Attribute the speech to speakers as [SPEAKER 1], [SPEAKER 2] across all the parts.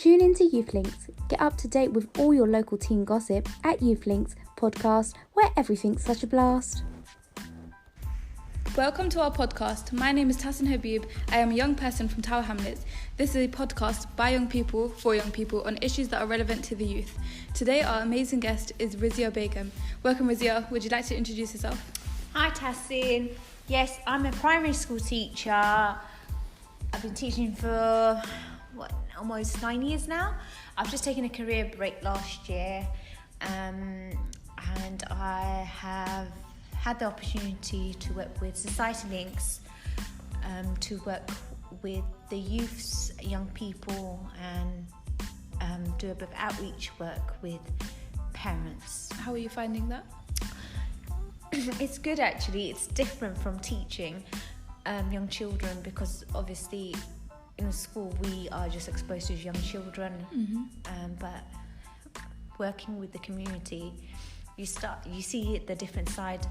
[SPEAKER 1] Tune into YouthLinks. Get up to date with all your local teen gossip at YouthLinks podcast, where everything's such a blast.
[SPEAKER 2] Welcome to our podcast. My name is Tassin Habib. I am a young person from Tower Hamlets. This is a podcast by young people for young people on issues that are relevant to the youth. Today our amazing guest is Rizia Begum. Welcome, Rizia. Would you like to introduce yourself?
[SPEAKER 3] Hi Tassin. Yes, I'm a primary school teacher. I've been teaching for almost 9 years now. I've just taken a career break last year, and I have had the opportunity to work with YouthLinks, to work with the youths, young people, and do a bit of outreach work with parents.
[SPEAKER 2] How are you finding that?
[SPEAKER 3] It's good actually. It's different from teaching young children, because obviously in the school we are just exposed to young children, but working with the community, you see the different side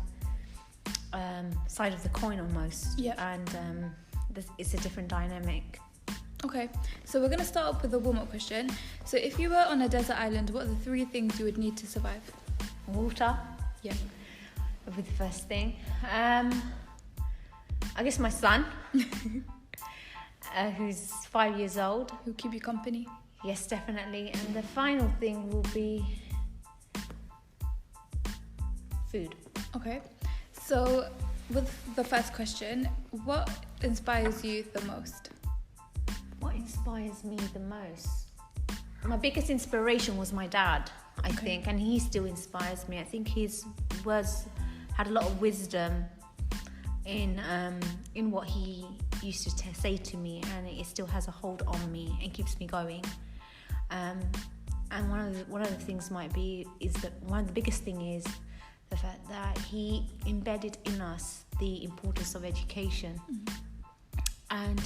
[SPEAKER 3] of the coin almost.
[SPEAKER 2] Yeah.
[SPEAKER 3] And it's a different dynamic.
[SPEAKER 2] Okay, so we're going to start off with a warm-up question. So if you were on a desert island, what are the 3 things you would need to survive?
[SPEAKER 3] Water.
[SPEAKER 2] Yeah.
[SPEAKER 3] Would be the first thing. I guess my son, who's 5 years old.
[SPEAKER 2] Who'll keep you company?
[SPEAKER 3] Yes, definitely. And the final thing will be food.
[SPEAKER 2] Okay, so with the first question, what inspires you the most?
[SPEAKER 3] What inspires me the most? My biggest inspiration was my dad, I think, and he still inspires me. I think his words had a lot of wisdom in what he used to say to me, and it still has a hold on me and keeps me going. And one of the things is that one of the biggest thing is the fact that he embedded in us the importance of education. And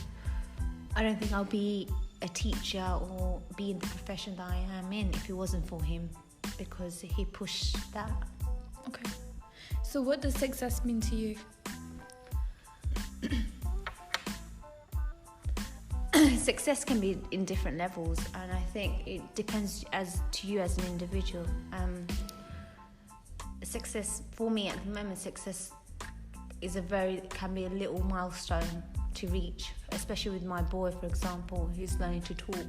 [SPEAKER 3] I don't think I'll be a teacher or be in the profession that I am in if it wasn't for him, because he pushed that.
[SPEAKER 2] Okay. So what does success mean to you?
[SPEAKER 3] Success can be in different levels, and I think it depends to you as an individual. Success for me at the moment, success can be a little milestone to reach, especially with my boy, for example, who's learning to talk.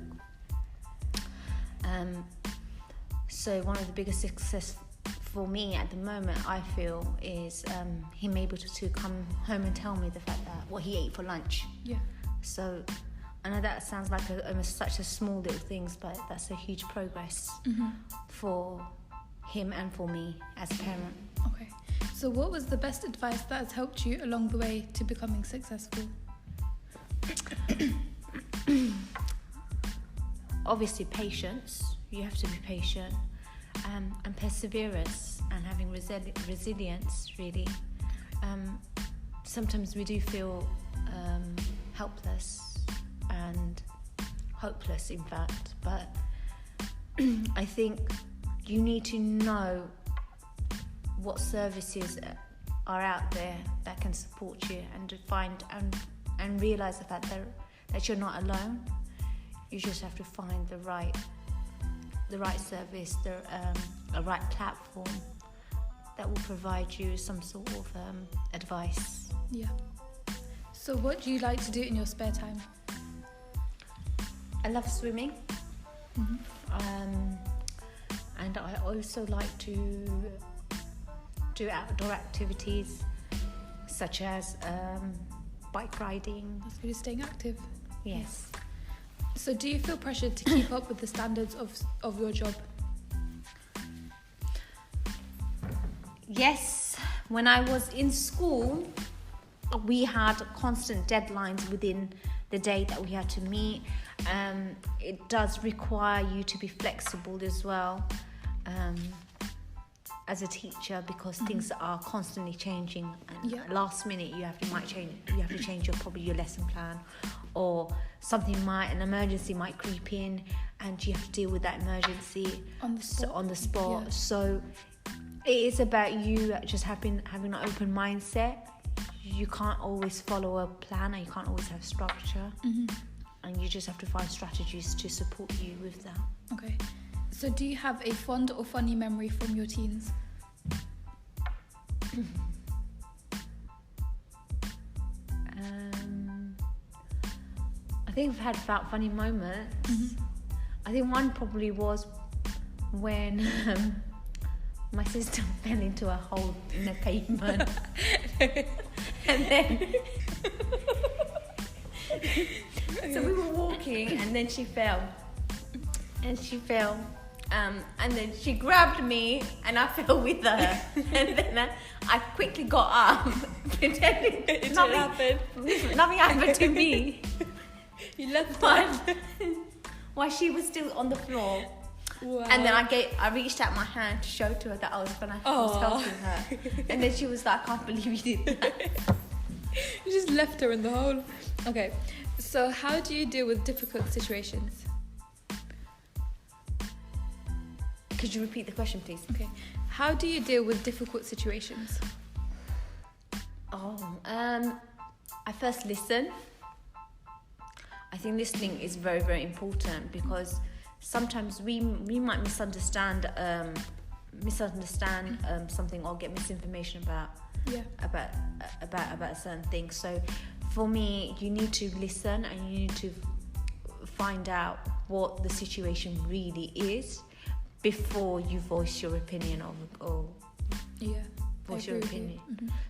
[SPEAKER 3] So one of the biggest success for me at the moment, I feel, is him able to come home and tell me the fact that what he ate for lunch.
[SPEAKER 2] Yeah.
[SPEAKER 3] So I know that sounds like almost such a small little things, but that's a huge progress for him and for me as a parent.
[SPEAKER 2] Okay. So what was the best advice that has helped you along the way to becoming successful?
[SPEAKER 3] Obviously patience. You have to be patient, and perseverance, and having resilience, really. Sometimes we do feel helpless and hopeless, in fact, but I think you need to know what services are out there that can support you, and to find and realize the fact that you're not alone. You just have to find the right service, a right platform that will provide you some sort of advice.
[SPEAKER 2] Yeah. So what do you like to do in your spare time?
[SPEAKER 3] I love swimming. And I also like to do outdoor activities such as bike riding.
[SPEAKER 2] That's good, staying active.
[SPEAKER 3] Yes.
[SPEAKER 2] So do you feel pressured to keep up with the standards of your job?
[SPEAKER 3] Yes. When I was in school, we had constant deadlines within the day that we had to meet. It does require you to be flexible as well, as a teacher, because things are constantly changing, and last minute you have to change your lesson plan, or an emergency might creep in and you have to deal with that emergency on the spot.
[SPEAKER 2] Yeah.
[SPEAKER 3] So it is about you just having an open mindset. You can't always follow a plan, and you can't always have structure. and you just have to find strategies to support you with that.
[SPEAKER 2] Okay. So do you have a fond or funny memory from your teens?
[SPEAKER 3] I think I've had funny moments. I think one probably was when my sister fell into a hole in the pavement. And then so we were walking, and then she fell. And then she grabbed me, and I fell with her. And then I quickly got up, pretending nothing happened to me.
[SPEAKER 2] You left her
[SPEAKER 3] while she was still on the floor.
[SPEAKER 2] Wow.
[SPEAKER 3] And then I reached out my hand to show to her that I was helping her. And then she was like, I can't believe you did that.
[SPEAKER 2] You just left her in the hole. Okay. So how do you deal with difficult situations?
[SPEAKER 3] Could you repeat the question, please?
[SPEAKER 2] Okay. How do you deal with difficult situations?
[SPEAKER 3] I first listen. I think listening is very, very important, because sometimes we might misunderstand something, or get misinformation about certain things. So for me, you need to listen, and you need to find out what the situation really is before you voice your opinion voice your opinion.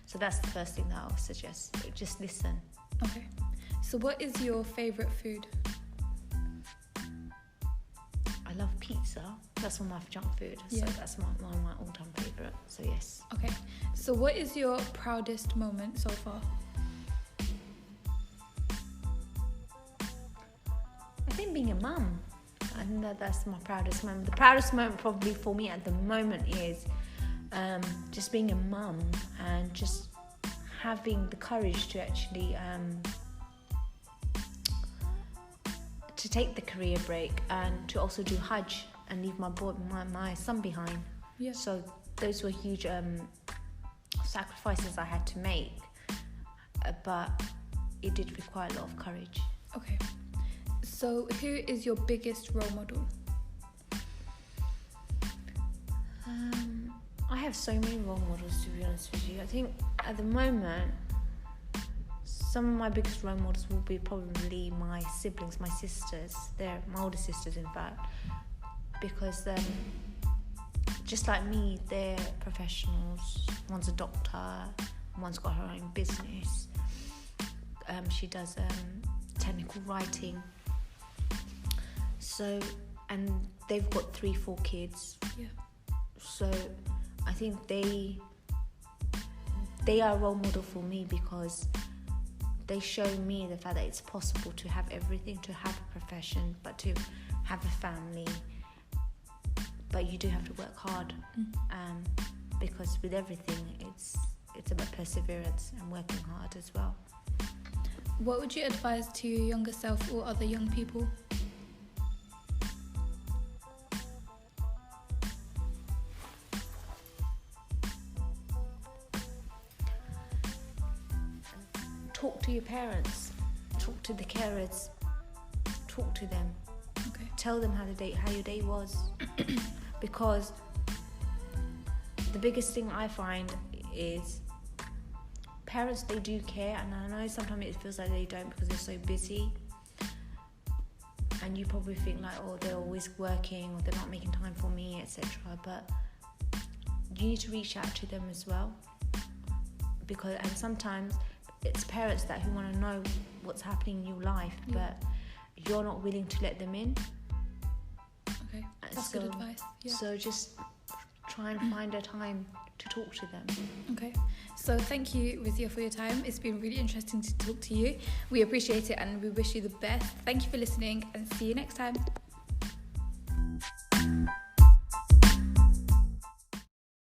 [SPEAKER 3] So that's the first thing that I would suggest. Just listen.
[SPEAKER 2] Okay. So what is your favourite food?
[SPEAKER 3] I love pizza. That's one of my junk food. So that's one of my all-time favourite. So yes.
[SPEAKER 2] Okay. So what is your proudest moment so far?
[SPEAKER 3] I think being a mum. I know that's my proudest moment. The proudest moment probably for me at the moment is just being a mum, and just having the courage to actually to take the career break, and to also do Hajj and leave my son behind.
[SPEAKER 2] Yeah.
[SPEAKER 3] So those were huge sacrifices I had to make, but it did require a lot of courage.
[SPEAKER 2] Okay. So who is your biggest role model?
[SPEAKER 3] I have so many role models, to be honest with you. I think at the moment, some of my biggest role models will be probably my siblings, my sisters. They're my older sisters, in fact, because just like me, they're professionals. One's a doctor, one's got her own business. She does technical writing. So, and they've got 3-4 kids.
[SPEAKER 2] Yeah.
[SPEAKER 3] So I think they are a role model for me, because they show me the fact that it's possible to have everything, to have a profession, but to have a family. But you do have to work hard, because with everything, it's about perseverance and working hard as well.
[SPEAKER 2] What would you advise to your younger self or other young people?
[SPEAKER 3] Talk to your parents, talk to the carers, talk to them.
[SPEAKER 2] Okay.
[SPEAKER 3] Tell them how your day was, because the biggest thing I find is parents, they do care, and I know sometimes it feels like they don't because they're so busy, and you probably think like, oh, they're always working, or they're not making time for me, etc. But you need to reach out to them as well, and sometimes it's parents who want to know what's happening in your life, but you're not willing to let them in.
[SPEAKER 2] Okay, that's good advice. Yeah.
[SPEAKER 3] So just try and find a time to talk to them.
[SPEAKER 2] Okay, so thank you, Rizia, for your time. It's been really interesting to talk to you. We appreciate it, and we wish you the best. Thank you for listening, and see you next time.